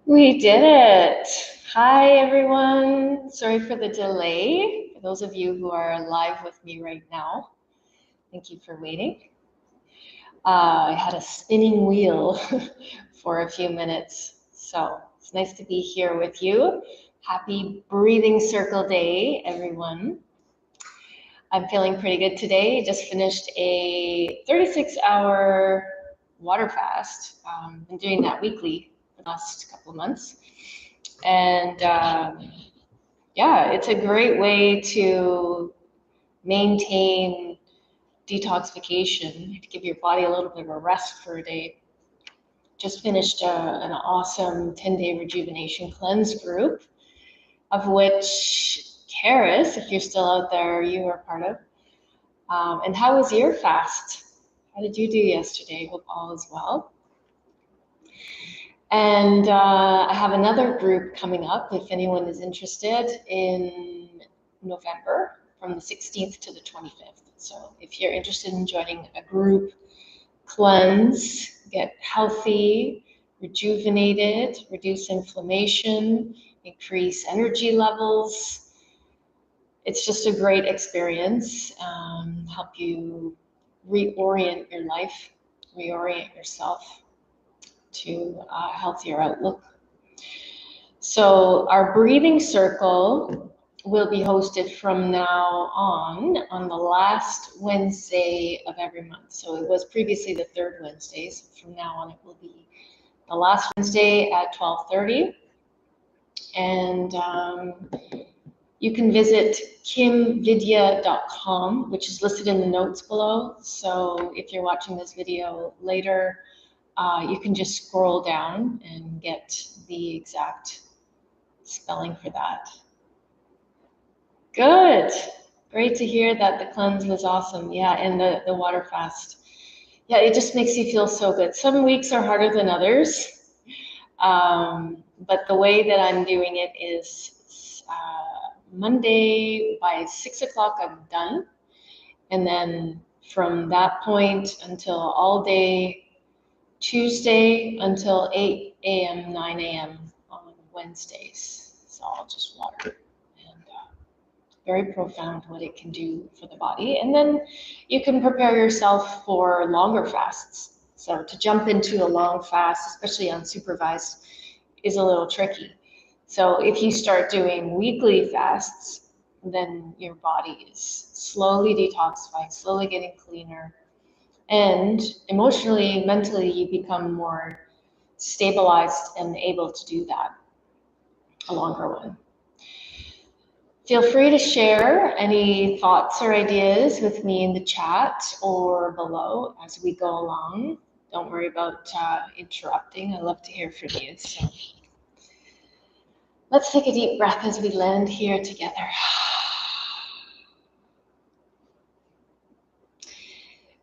We did it. Hi, everyone. Sorry for the delay. For those of you who are live with me right now, thank you for waiting. I had a spinning wheel for a few minutes, so it's nice to be here with you. Happy Breathing Circle Day, everyone. I'm feeling pretty good today. Just finished a 36-hour water fast. Been doing that weekly for the last couple of months. And yeah, it's a great way to maintain detoxification, to give your body a little bit of a rest for a day. Just finished an awesome 10-day rejuvenation cleanse group, of which Karis, if you're still out there, you are part of. And how was your fast? How did you do yesterday? Hope all is well. And I have another group coming up if anyone is interested in November from the 16th to the 25th. So if you're interested in joining a group cleanse, get healthy, rejuvenated, reduce inflammation, increase energy levels, it's just a great experience. Help you reorient your life, reorient yourself to a healthier outlook. So our breathing circle will be hosted from now on the last Wednesday of every month. So it was previously the third Wednesdays. From now on, it will be the last Wednesday at 12:30. And you can visit kimvidya.com, which is listed in the notes below. So if you're watching this video later, you can just scroll down and get the exact spelling for that. Good. Great to hear that the cleanse was awesome. Yeah, and the water fast. Yeah, it just makes you feel so good. Some weeks are harder than others, but the way that I'm doing it is Monday by 6 o'clock I'm done, and then from that point until all day Tuesday until 8 a.m., 9 a.m. on Wednesdays. It's all just water. And very profound what it can do for the body. And then you can prepare yourself for longer fasts. So to jump into a long fast, especially unsupervised, is a little tricky. So if you start doing weekly fasts, then your body is slowly detoxifying, slowly getting cleaner. And emotionally, mentally, you become more stabilized and able to do that, a longer one. Feel free to share any thoughts or ideas with me in the chat or below as we go along. Don't worry about interrupting. I love to hear from you. So let's take a deep breath as we land here together.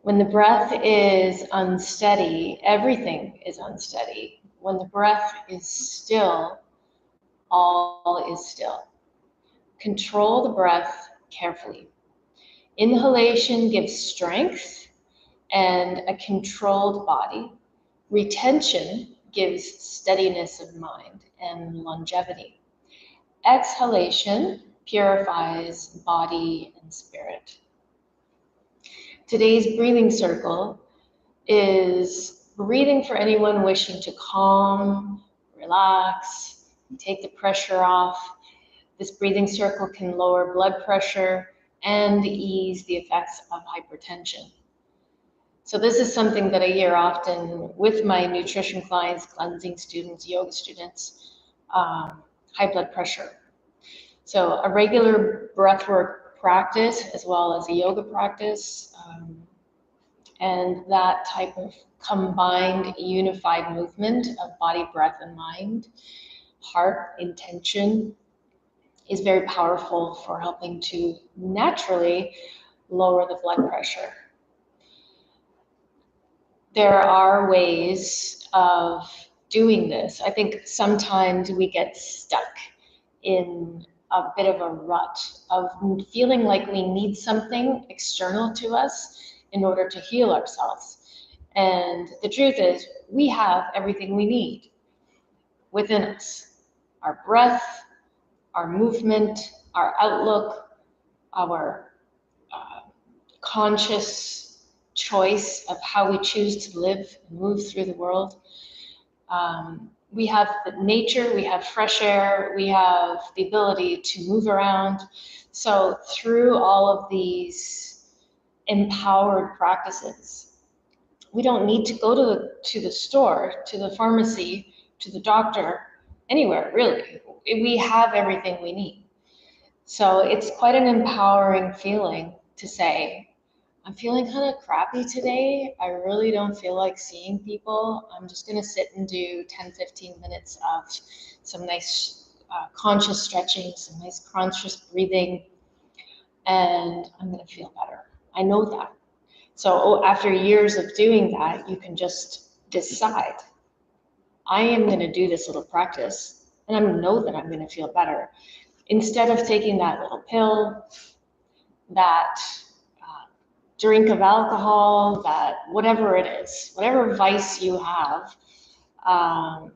When the breath is unsteady, everything is unsteady. When the breath is still, all is still. Control the breath carefully. Inhalation gives strength and a controlled body. Retention gives steadiness of mind and longevity. Exhalation purifies body and spirit. Today's breathing circle is breathing for anyone wishing to calm, relax, take the pressure off. This breathing circle can lower blood pressure and ease the effects of hypertension. So this is something that I hear often with my nutrition clients, cleansing students, yoga students, high blood pressure. So a regular breathwork practice as well as a yoga practice, and that type of combined unified movement of body, breath, and mind, heart, intention, is very powerful for helping to naturally lower the blood pressure. There are ways of doing this. I think sometimes we get stuck in a bit of a rut of feeling like we need something external to us in order to heal ourselves. And the truth is, we have everything we need. within us. Our breath, our movement, our outlook, our conscious choice of how we choose to live and move through the world. We have the nature, we have fresh air, we have the ability to move around. So through all of these empowered practices, we don't need to go to the store, to the pharmacy, to the doctor, anywhere really. We have everything we need. So it's quite an empowering feeling to say, I'm feeling kind of crappy today. I really don't feel like seeing people. I'm just going to sit and do 10, 15 minutes of some nice conscious stretching, some nice conscious breathing, and I'm going to feel better. I know that. So after years of doing that, you can just decide, I am going to do this little practice, and I know that I'm going to feel better. Instead of taking that little pill, that drink of alcohol, that whatever it is, whatever vice you have, I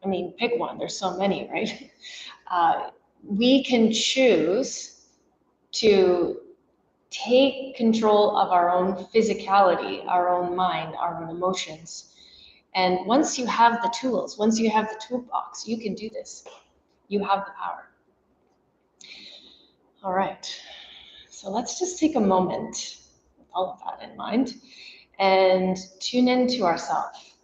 mean, pick one, there's so many, right? We can choose to take control of our own physicality, our own mind, our own emotions. And once you have the tools, once you have the toolbox, you can do this. You have the power. All right, so let's just take a moment with all of that in mind and tune into ourselves.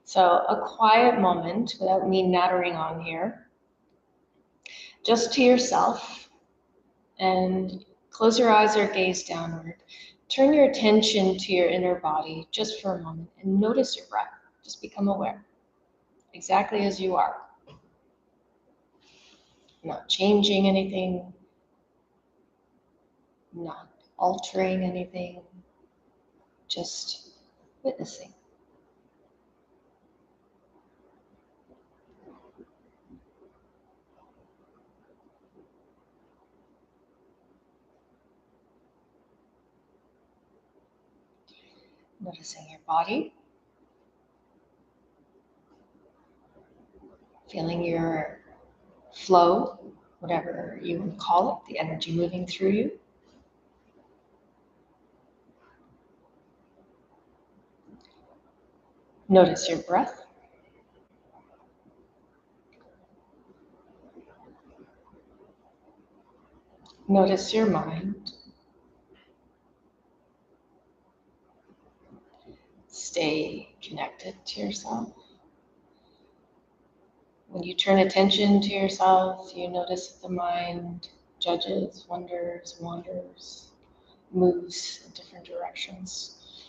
So a quiet moment without me nattering on here, just to yourself, and close your eyes or gaze downward. Turn your attention to your inner body just for a moment and notice your breath. Just become aware, exactly as you are. Not changing anything, not altering anything, just witnessing. Noticing your body, feeling your flow, whatever you would call it, the energy moving through you. Notice your breath. Notice your mind. Stay connected to yourself. When you turn attention to yourself, you notice that the mind judges, wonders, wanders, moves in different directions.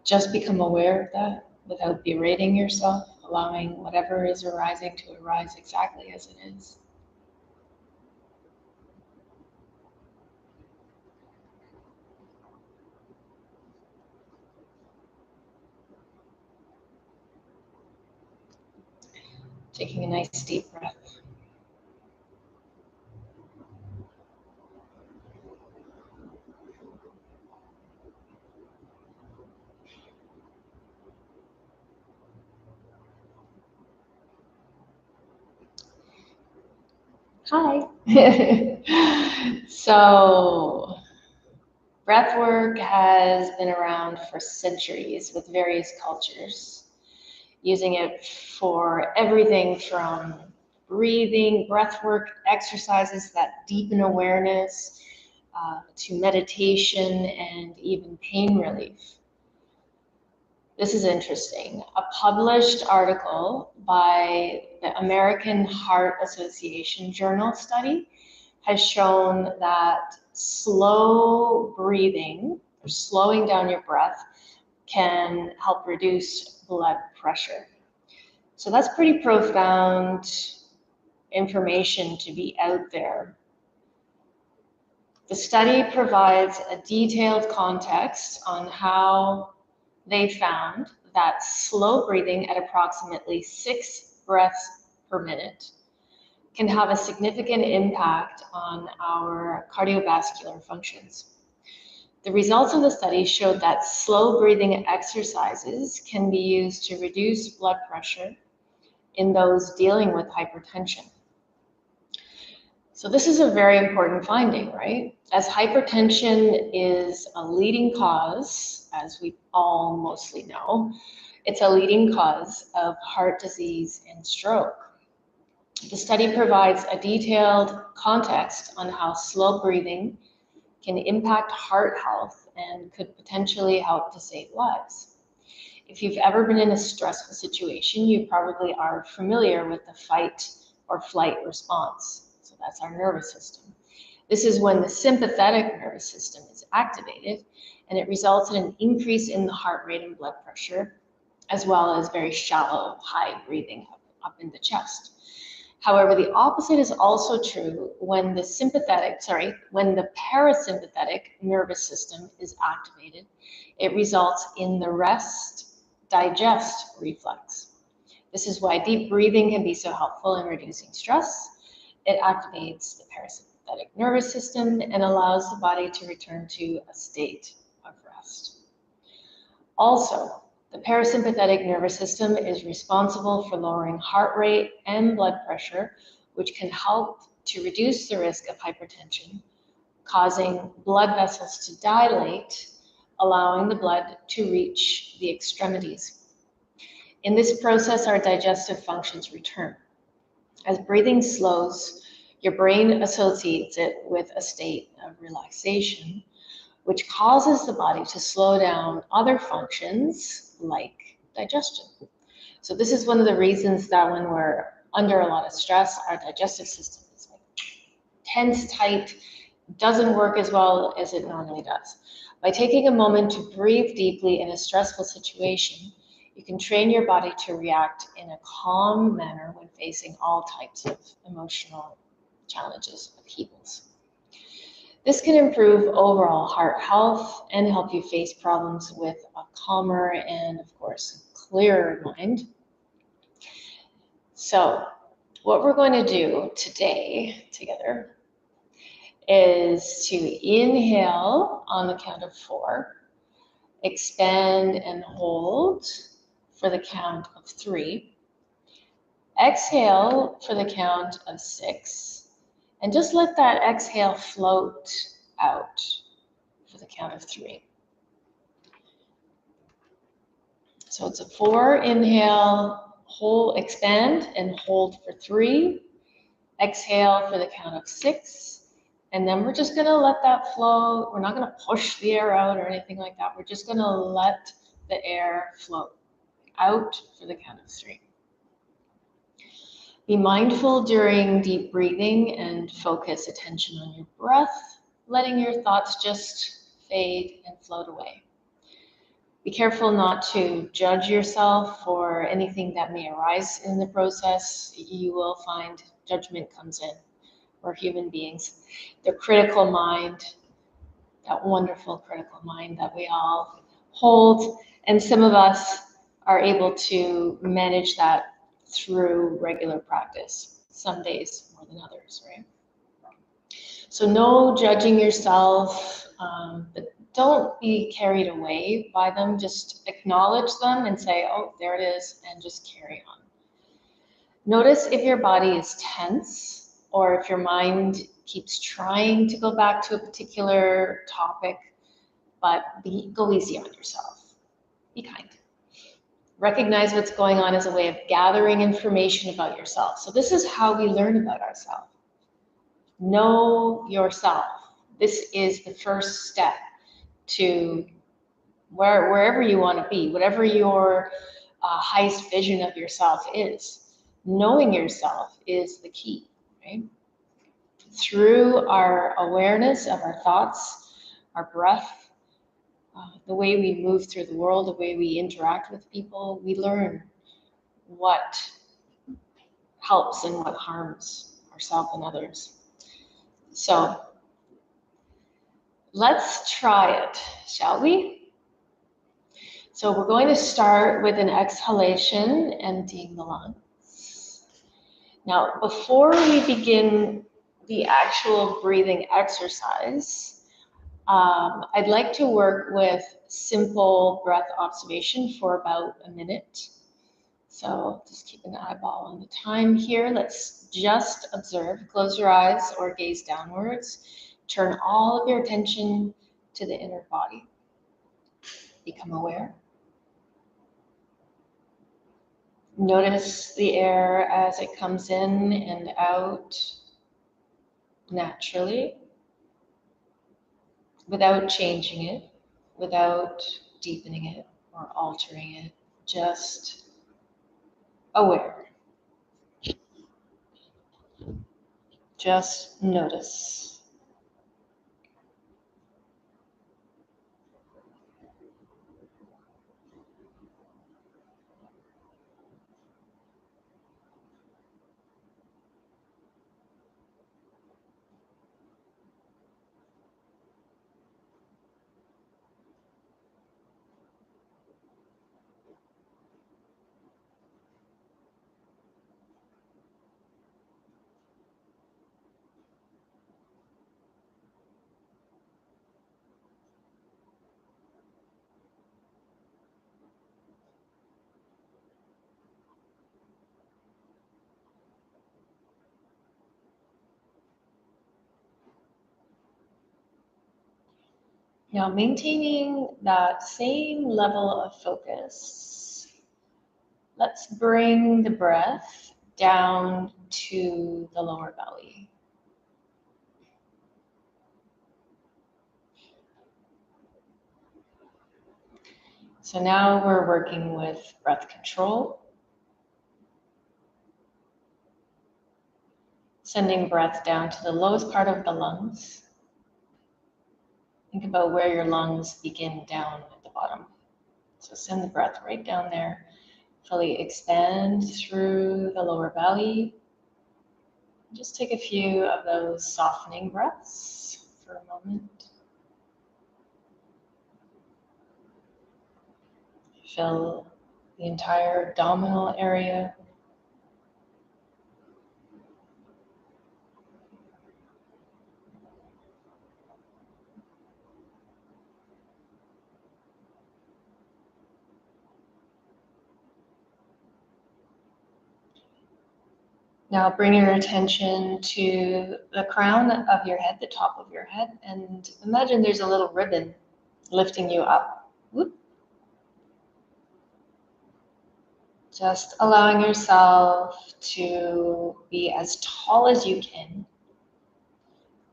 Just become aware of that without berating yourself, allowing whatever is arising to arise exactly as it is. Taking a nice deep breath. Hi. So, breath work has been around for centuries with various cultures, using it for everything from breathing, breath work exercises that deepen awareness, to meditation and even pain relief. This is interesting. A published article by the American Heart Association journal study has shown that slow breathing, or slowing down your breath, can help reduce blood pressure. So that's pretty profound information to be out there. The study provides a detailed context on how they found that slow breathing at approximately 6 breaths per minute can have a significant impact on our cardiovascular functions. The results of the study showed that slow breathing exercises can be used to reduce blood pressure in those dealing with hypertension. So this is a very important finding, right? As hypertension is a leading cause, as we all mostly know, it's a leading cause of heart disease and stroke. The study provides a detailed context on how slow breathing can impact heart health and could potentially help to save lives. If you've ever been in a stressful situation, you probably are familiar with the fight or flight response. So that's our nervous system. This is when the sympathetic nervous system is activated, and it results in an increase in the heart rate and blood pressure, as well as very shallow, high breathing up in the chest. However, the opposite is also true when the parasympathetic nervous system is activated. It results in the rest-digest reflex. This is why deep breathing can be so helpful in reducing stress. It activates the parasympathetic nervous system and allows the body to return to a state of rest. Also, the parasympathetic nervous system is responsible for lowering heart rate and blood pressure, which can help to reduce the risk of hypertension, causing blood vessels to dilate, allowing the blood to reach the extremities. In this process, our digestive functions return. As breathing slows, your brain associates it with a state of relaxation, which causes the body to slow down other functions like digestion. So this is one of the reasons that when we're under a lot of stress, our digestive system is like tense, tight, doesn't work as well as it normally does. By taking a moment to breathe deeply in a stressful situation, you can train your body to react in a calm manner when facing all types of emotional challenges, upheavals. This can improve overall heart health and help you face problems with a calmer and, of course, clearer mind. So, what we're going to do today together is to inhale on the count of 4, expand and hold for the count of 3, exhale for the count of 6, and just let that exhale float out for the count of 3. So it's a 4, inhale, hold, expand and hold for 3, exhale for the count of 6, and then we're just gonna let that flow. We're not gonna push the air out or anything like that. We're just gonna let the air float out for the count of 3. Be mindful during deep breathing and focus attention on your breath, letting your thoughts just fade and float away. Be careful not to judge yourself for anything that may arise in the process. You will find judgment comes in. We're human beings. The critical mind, that wonderful critical mind that we all hold, and some of us are able to manage that through regular practice, some days more than others, right? So no judging yourself, but don't be carried away by them. Just acknowledge them and say, oh, there it is, and just carry on. Notice if your body is tense or if your mind keeps trying to go back to a particular topic, but go easy on yourself. Be kind. Recognize what's going on as a way of gathering information about yourself. So this is how we learn about ourselves. Know yourself. This is the first step to wherever you want to be, whatever your highest vision of yourself is. Knowing yourself is the key, right? Through our awareness of our thoughts, our breath, the way we move through the world, the way we interact with people, we learn what helps and what harms ourselves and others. So let's try it, shall we? So we're going to start with an exhalation, emptying the lungs. Now, before we begin the actual breathing exercise, I'd like to work with simple breath observation for about a minute. So just keep an eyeball on the time here. Let's just observe. Close your eyes or gaze downwards. Turn all of your attention to the inner body. Become aware. Notice the air as it comes in and out naturally, without changing it, without deepening it or altering it, just aware. Just notice. Now, maintaining that same level of focus, let's bring the breath down to the lower belly. So now we're working with breath control, sending breath down to the lowest part of the lungs. Think about where your lungs begin down at the bottom. So send the breath right down there. Fully expand through the lower belly. Just take a few of those softening breaths for a moment. Fill the entire abdominal area. Now bring your attention to the crown of your head, the top of your head, and imagine there's a little ribbon lifting you up. Whoop. Just allowing yourself to be as tall as you can.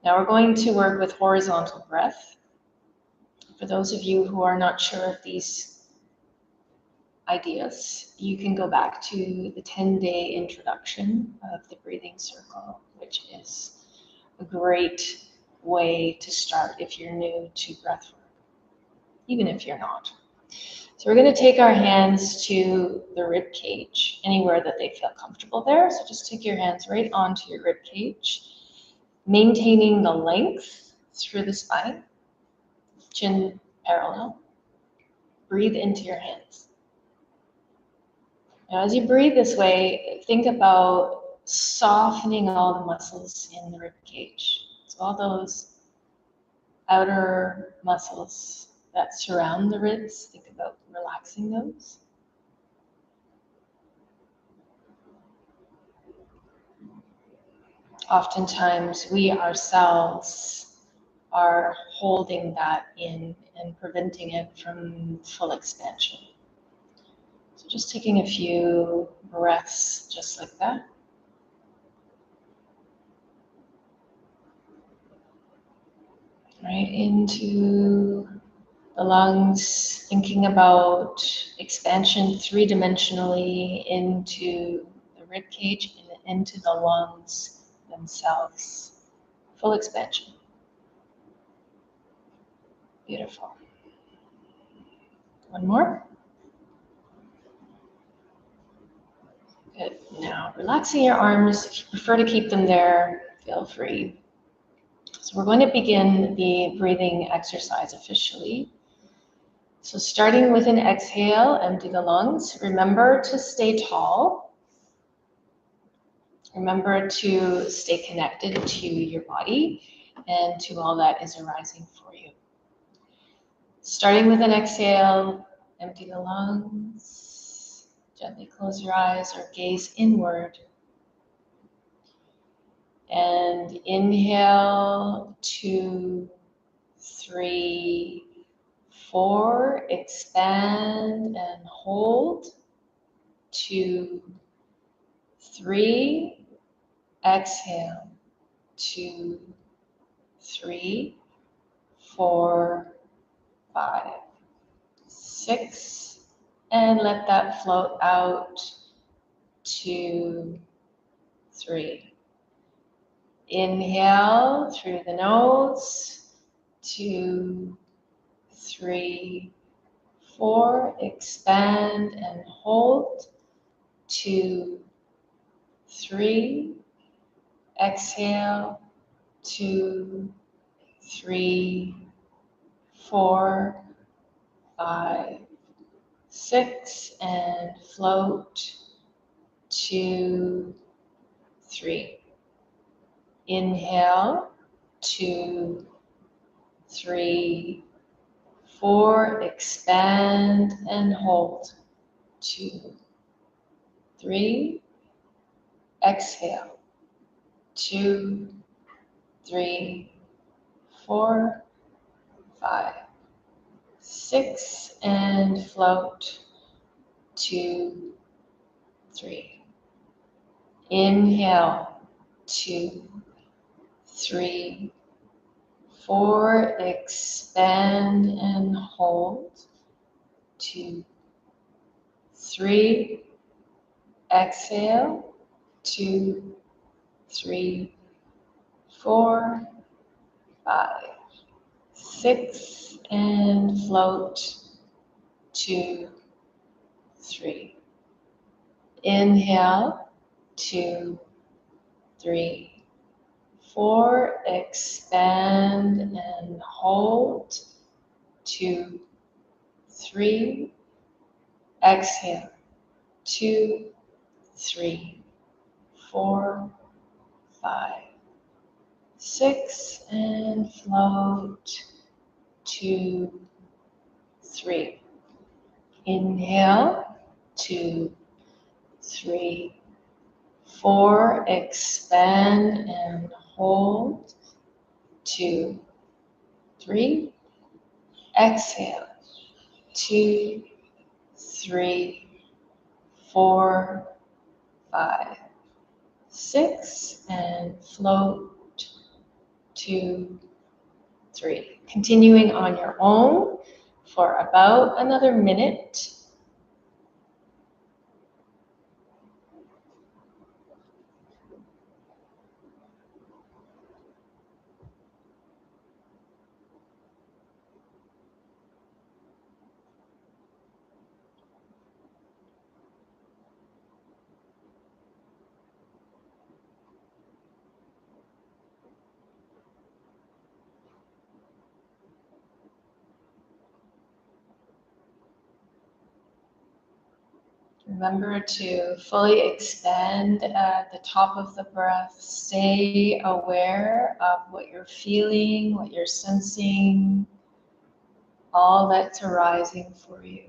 Now we're going to work with horizontal breath. For those of you who are not sure of these ideas, you can go back to the 10-day introduction of the breathing circle, which is a great way to start if you're new to breathwork, even if you're not. So we're going to take our hands to the rib cage, anywhere that they feel comfortable there. So just take your hands right onto your rib cage, maintaining the length through the spine, chin parallel. Breathe into your hands. Now, as you breathe this way, think about softening all the muscles in the rib cage. So all those outer muscles that surround the ribs, think about relaxing those. Oftentimes, we ourselves are holding that in and preventing it from full expansion. So just taking a few breaths just like that. Right into the lungs, thinking about expansion three-dimensionally into the rib cage and into the lungs themselves. Full expansion. Beautiful. One more. Good. Now, relaxing your arms. If you prefer to keep them there, feel free. So we're going to begin the breathing exercise officially. So starting with an exhale, empty the lungs. Remember to stay tall. Remember to stay connected to your body and to all that is arising for you. Starting with an exhale, empty the lungs. Gently close your eyes or gaze inward. And inhale, 2, 3, 4. Expand and hold. 2, 3. Exhale. 2, 3, 4, 5, 6. And let that float out. 2, 3. Inhale through the nose. 2, 3, 4. Expand and hold. 2, 3. Exhale. 2, 3, 4, 5, 6. And float. 2, 3. Inhale. 2, 3, 4. Expand and hold. 2, 3. Exhale. 2, 3, 4, 5, 6. And float. 2, 3. Inhale. 2, 3, 4. Expand and hold. 2, 3. Exhale. 2, 3, 4, 5, 6. And float. 2, 3. Inhale. 2, 3, 4. Expand and hold. 2, 3. Exhale. 2, 3, 4, 5, 6. And float. 2, 3. Inhale. 2, 3, 4. Expand and hold. 2, 3. Exhale. 2, 3, 4, 5, 6. And float. 2, 3. Continuing on your own for about another minute. Remember to fully expand at the top of the breath. Stay aware of what you're feeling, what you're sensing, all that's arising for you.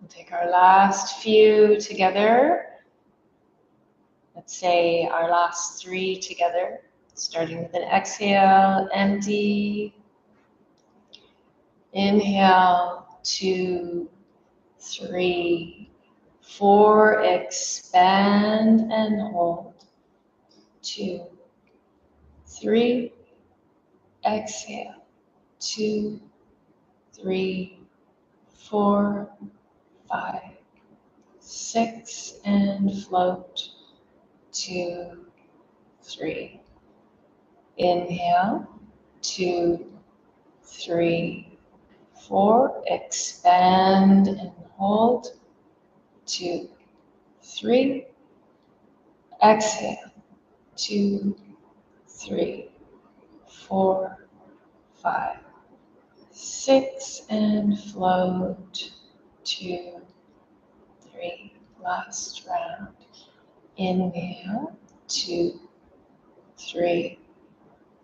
We'll take our last few together. Let's say our last 3 together, starting with an exhale, empty. Inhale, 2, 3, 4, expand and hold. 2, 3, exhale. 2, 3, 4, 5, 6, and float. 2, 3. Inhale. 2, 3, 4. Expand and hold. 2, 3. Exhale. 2, 3, 4, 5, 6, and float. 2, 3. Last round. Inhale. 2, 3,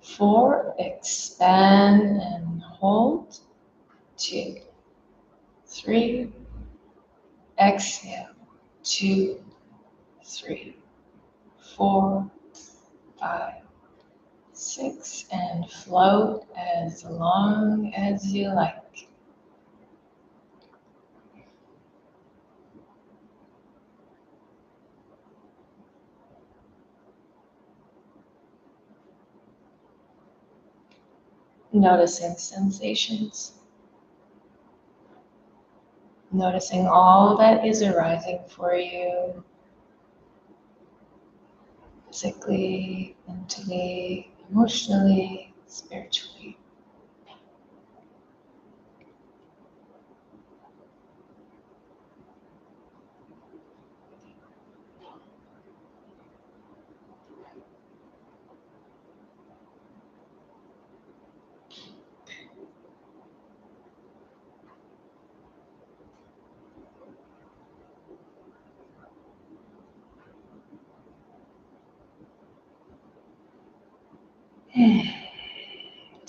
4. Expand and hold. 2, 3. Exhale. 2, 3, 4, 5, 6, and float as long as you like. Noticing sensations. Noticing all that is arising for you, physically, mentally, emotionally, spiritually.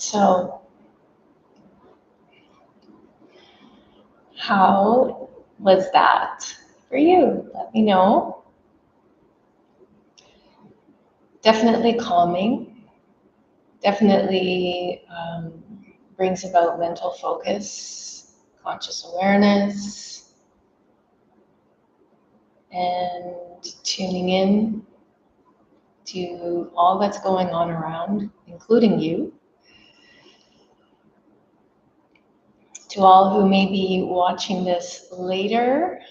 So, how was that for you? Let me know. Definitely calming. Definitely brings about mental focus, conscious awareness, and tuning in to all that's going on around, including you. To all who may be watching this later,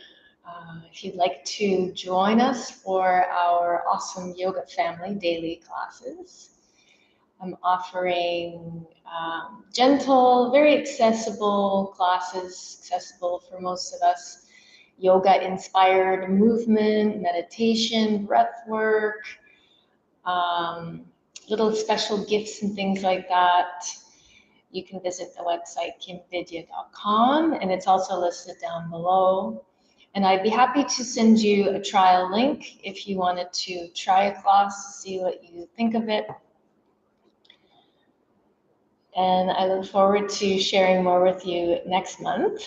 if you'd like to join us for our awesome yoga family daily classes, I'm offering gentle, very accessible classes, accessible for most of us, yoga-inspired movement, meditation, breath work, little special gifts and things like that. You can visit the website kimvidya.com, and it's also listed down below. And I'd be happy to send you a trial link if you wanted to try a class, see what you think of it. And I look forward to sharing more with you next month.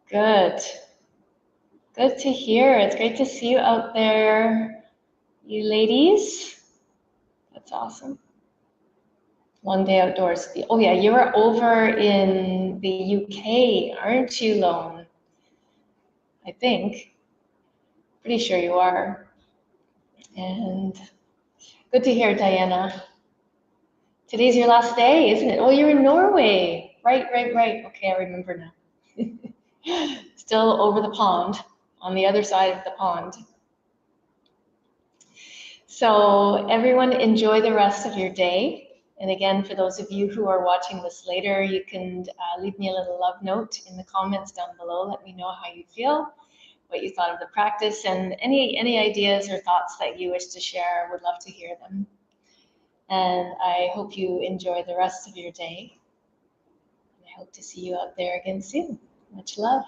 Good. Good to hear. It's great to see you out there, you ladies. That's awesome. One day outdoors. Oh yeah, you're over in the UK, aren't you, Lone? I think. Pretty sure you are. And good to hear, Diana. Today's your last day, isn't it? Oh, you're in Norway. Right. Okay, I remember now. Still over the pond, on the other side of the pond. So everyone enjoy the rest of your day. And again, for those of you who are watching this later, you can leave me a little love note in the comments down below. Let me know how you feel, what you thought of the practice, and any ideas or thoughts that you wish to share. I would love to hear them. And I hope you enjoy the rest of your day. I hope to see you out there again soon. Much love.